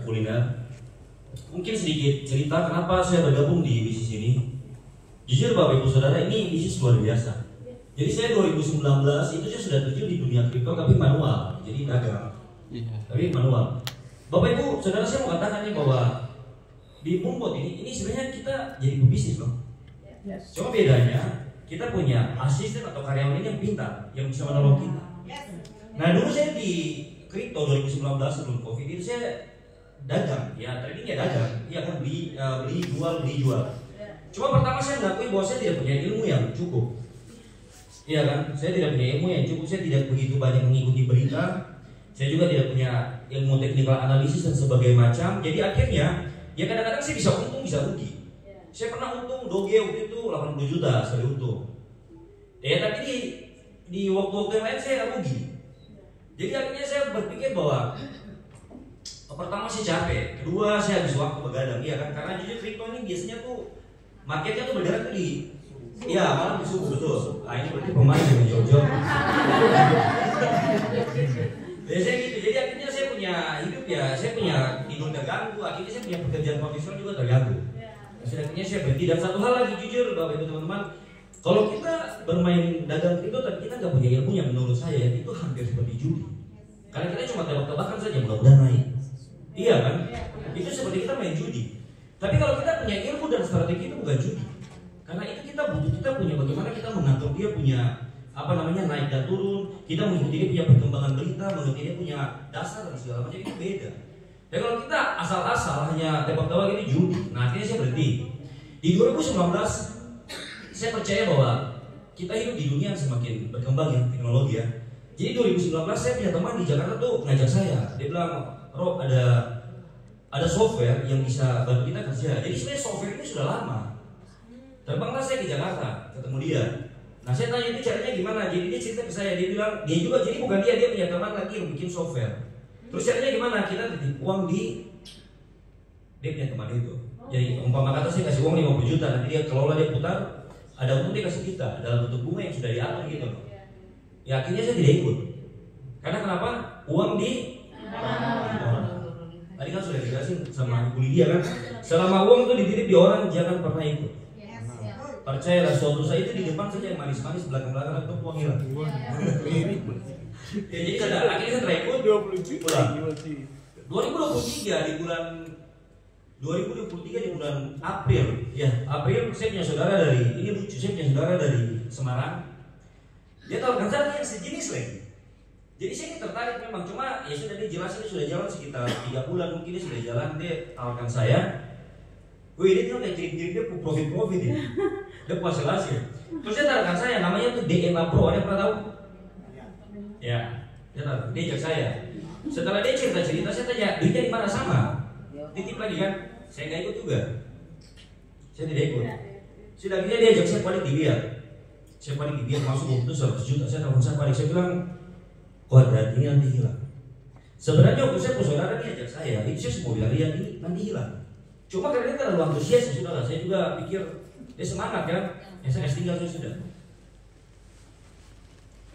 kuliner. Mungkin sedikit cerita kenapa saya bergabung di bisnis ini. Jujur Bapak Ibu Saudara, ini bisnis luar biasa. Jadi saya 2019 itu saya sudah terjun di dunia kripto tapi manual, jadi dagang. Tapi manual. Bapak Ibu Saudara, saya mau katakan nih bahwa di Moonbot ini sebenarnya kita jadi pebisnis loh. Cuma bedanya kita punya asisten atau karyawan ini yang pintar, yang bisa menolong kita. Nah dulu saya di kripto 2019 sebelum COVID itu saya dagang, ya tradingnya dagang, ya kan beli jual. Cuma pertama saya mengakui bahwa saya tidak punya ilmu yang cukup, iya kan? Saya tidak punya ilmu yang cukup, saya tidak begitu banyak mengikuti berita, saya juga tidak punya ilmu teknikal analisis dan sebagainya macam. Jadi akhirnya ya kadang-kadang saya bisa untung bisa rugi. Saya pernah untung doge waktu itu 80 juta sekali untung. Ya tapi di waktu-waktu yang lain saya rugi. Jadi akhirnya saya berpikir bahwa pertama saya capek, kedua saya habis waktu begadang, iya kan? Karena jujur kripto ini biasanya tuh marketnya tuh bergerak tuh malam di subuh, betul. Nah ini berarti pemain dengan Jojo. Biasanya gitu. Jadi akhirnya saya punya hidup ya, saya punya tidur terganggu. Akhirnya saya punya pekerjaan profesional juga terganggu. Akhirnya saya berhenti. Dan satu hal lagi jujur Bapak Ibu teman-teman, kalau kita bermain dagang kripto tapi kita nggak punya ilmunya, menurut saya itu hampir seperti judi. Karena kita cuma tebak-tebakan saja, mudah-mudahan naik. Iya kan? Itu seperti kita main judi. Tapi kalau kita punya ilmu dan strategi itu bukan judi. Karena itu kita punya bagaimana kita mengatur dia punya naik dan turun. Kita mengikuti dia punya perkembangan berita, mengikuti dia punya dasar dan segala macam, itu beda. Dan kalau kita asal-asal hanya tebak-tebak ini judi. Nah akhirnya saya berhenti. Di 2019 saya percaya bahwa kita hidup di dunia yang semakin berkembang ya, teknologi ya. Jadi 2019 saya punya teman di Jakarta tuh ngajak saya. Dia bilang, Rob ada software yang bisa bantu kita kerja. Jadi sebenarnya software ini sudah lama. Terbanglah saya ke Jakarta, ketemu dia. Nah saya tanya itu caranya gimana. Jadi dia cerita ke saya, dia bilang dia juga, jadi bukan dia punya teman lagi yang bikin software. Terus caranya gimana? Kita titip uang di dia punya teman itu. Jadi umpama kata saya kasih uang 50 juta, nanti dia kelola, dia putar, ada untung dia kasih kita dalam bentuk bunga yang sudah diatur gitu. Ya akhirnya saya tidak ikut. Karena kenapa? Uang di orang. Tadi kan sudah dijelasin sama Ibu Lydia kan, selama uang itu dititip di orang jangan pernah ikut. Percayalah suatu saat itu di depan saja yang manis-manis, belakang-belakang itu uang hilang. Ya, jadi akhirnya saya terekut 20 juta. 2023 di bulan April, ya April saya punya saudara dari, ini lucu, saya punya saudara dari Semarang. Dia tawarkan saya yang sejenis lagi. Jadi saya ini tertarik memang, cuma ya sudah dia jelasin, sudah jalan sekitar 3 bulan mungkin dia sudah jalan, dia tawarkan saya. Wih ini tuh kayak ciri-ciri dia profit ini. Dia puas jelas ya. Terus dia tawarkan saya, namanya tuh DNA Pro, ada yang pernah tahu? Ya, dia ajak saya. Setelah dia cerita-cerita, saya tanya, duitnya di mana sama? Titip lagi kan? Saya nggak ikut juga. Saya tidak ikut. Sudah dia ajak saya balik dilihat. Saya balik dilihat masuk waktu 100 juta. Saya telepon saya balik, saya bilang, kuadrat ini nanti hilang. Sebenarnya waktu saya saudara dia ajak saya, itu saya semua bilang lihat ini nanti hilang. Cuma karena dia terlalu antusias ya sudah lah. Saya juga pikir dia semangat kan. Ya saya tinggal saya sudah.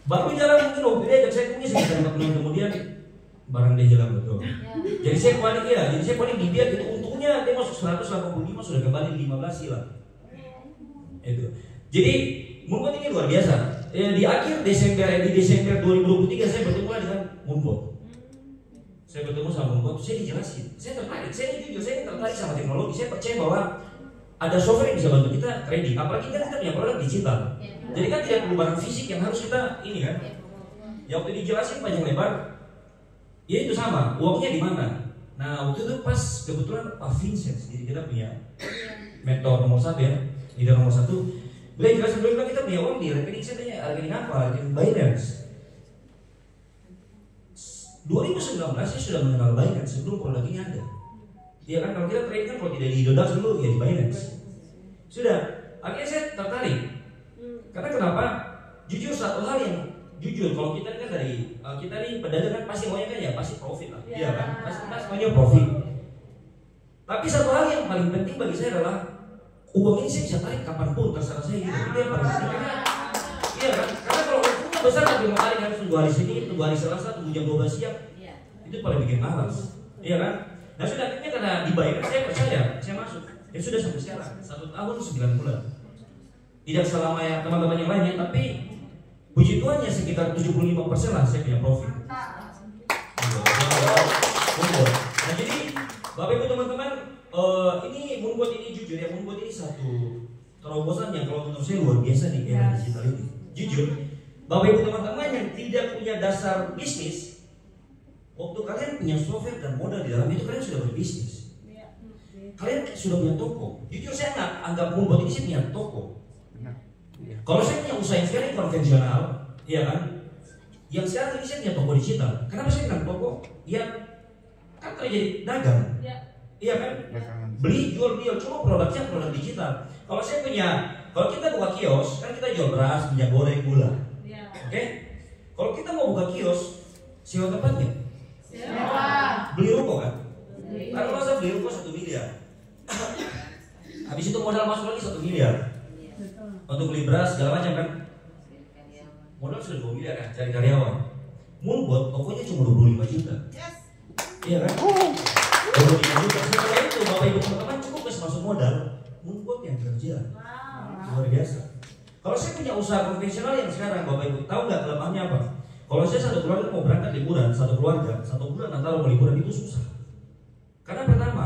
Baru jalan mungkin waktu dia ajak saya mungkin sekitar 4 bulan kemudian barang dia hilang betul. Jadi saya panik ya. Jadi saya panik di dia gitu. Untungnya dia masuk 185 sudah kembali 15 hilang. Itu. Jadi Moonbot ini luar biasa. Di akhir Desember 2023 saya bertemu dengan Moonbot. Saya bertemu sama Moonbot, saya dijelasin. Saya tertarik, saya tertarik sama teknologi. Saya percaya bahwa ada software yang bisa bantu kita trading. Apalagi kan kita punya produk digital. Jadi kan tidak perlu barang fisik yang harus kita ini kan. Ya waktu dijelasin panjang lebar, ya itu sama. Uangnya di mana? Nah waktu itu pas kebetulan Pak Vincent, jadi kita punya mentor nomor 1 ya, leader nomor 1. Beliau jelasin, beliau bilang kita punya uang di rekening. Saya tanya rekening apa? Rekening Binance. 2019 saya sudah mengenal Binance sebelum produk ini ada. Ya kan kalau kita trade kan kalau tidak di Dodax dulu ya di Binance. Sudah, akhirnya saya tertarik. Karena kenapa? Jujur satu hal yang jujur kalau kita kan dari kita nih pedagang kan pasti maunya kan ya pasti profit lah. Iya kan? Pasti maunya profit. Tapi satu hal yang paling penting bagi saya adalah uang ini saya bisa tarik kapanpun terserah saya gitu. Itu yang paling penting. Iya kan? Karena kalau uangnya besar tapi mau tarik harus tunggu hari Senin, tunggu hari Selasa, tunggu jam 12 siang. Itu paling bikin malas. Iya kan? Nah sudah akhirnya karena dibayar, saya percaya, saya masuk. Ya sudah sampai sekarang 1 tahun 9 bulan. Tidak selama ya teman-teman yang lainnya, tapi puji Tuhan ya sekitar 75% lah saya punya profit. Nah jadi Bapak Ibu teman-teman, ini Moonbot ini jujur ya, Moonbot ini satu terobosan yang kalau menurut saya luar biasa di era digital ini. Jujur, Bapak Ibu teman-teman yang tidak punya dasar bisnis, waktu kalian punya software dan modal di dalam itu kalian sudah berbisnis. Kalian sudah punya toko. Jujur saya nggak anggap Moonbot ini sih punya toko. Kalau saya punya usaha yang sekarang konvensional, iya kan? Yang sekarang ini saya punya toko digital. Kenapa saya bilang toko? Ya kan kalau jadi dagang, iya kan? Beli jual cuma produknya produk digital. Kalau saya punya, kalau kita buka kios, kan kita jual beras, minyak goreng, gula. Oke? Kalau kita mau buka kios, sewa tempatnya? Sewa. Beli ruko kan? Kalau masa beli ruko 1 miliar. Habis itu modal masuk lagi 1 miliar. Untuk beli beras segala macam kan? Modal sudah 2 miliar kan? Cari karyawan. Moonbot tokonya cuma 25 juta. Iya kan? 25 juta. Setelah itu Bapak Ibu teman-teman cukup guys masuk modal. Moonbot yang kerja. Luar biasa. Kalau saya punya usaha konvensional yang sekarang Bapak Ibu tahu nggak kelemahannya apa? Kalau saya satu keluarga mau berangkat liburan, satu keluarga, 1 bulan antara mau liburan itu susah. Karena pertama,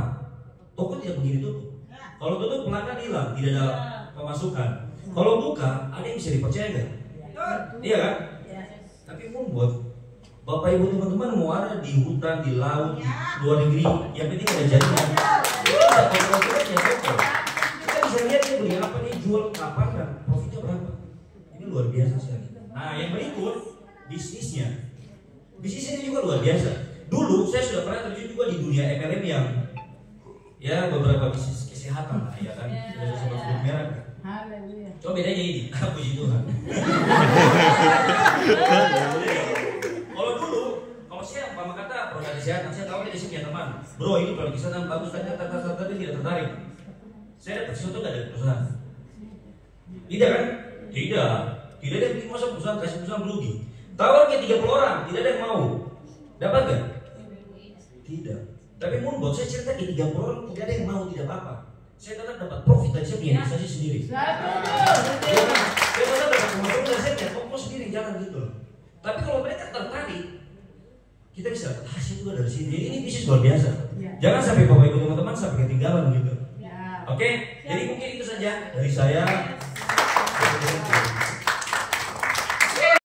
toko tidak begini tutup. Kalau tutup pelanggan hilang, tidak ada pemasukan. Kalau buka, ada yang bisa dipercaya nggak? Iya kan? Tapi Moonbot, Bapak Ibu teman-teman mau ada di hutan, di laut, di luar negeri, yang penting ada jaringan. Kita bisa lihat dia beli apa nih, jual kapan dan profitnya berapa. Ini luar biasa sekali. Nah yang berikut bisnisnya. Bisnisnya ini juga luar biasa. Dulu saya sudah pernah terjun juga di dunia MLM yang ya beberapa bisnis kesehatan lah ya kan. Tidak usah sebut merek. Coba bedanya ini, puji Tuhan. Kalau dulu, kalau saya umpama kata produk kesehatan, saya tahu dari sekian teman, bro ini produk kesehatan bagus, tapi tidak tertarik. Saya dapat sesuatu nggak dari perusahaan? Tidak kan? Tidak. Tidak ada yang masa perusahaan kasih perusahaan merugi. Tawar ke 30 orang, tidak ada yang mau. Dapat nggak? Tidak. Tapi Moonbot saya cerita ke 30 orang, tidak ada yang mau, tidak apa-apa. Saya tetap dapat profit dan saya punya investasi sendiri. Saya tetap dapat pemasukan dan saya punya toko sendiri, jangan gitu. Tapi kalau mereka tertarik, kita bisa dapat hasil juga dari sini. Ini bisnis luar biasa. Jangan sampai Bapak Ibu teman-teman sampai ketinggalan gitu. Oke, jadi mungkin itu saja dari saya.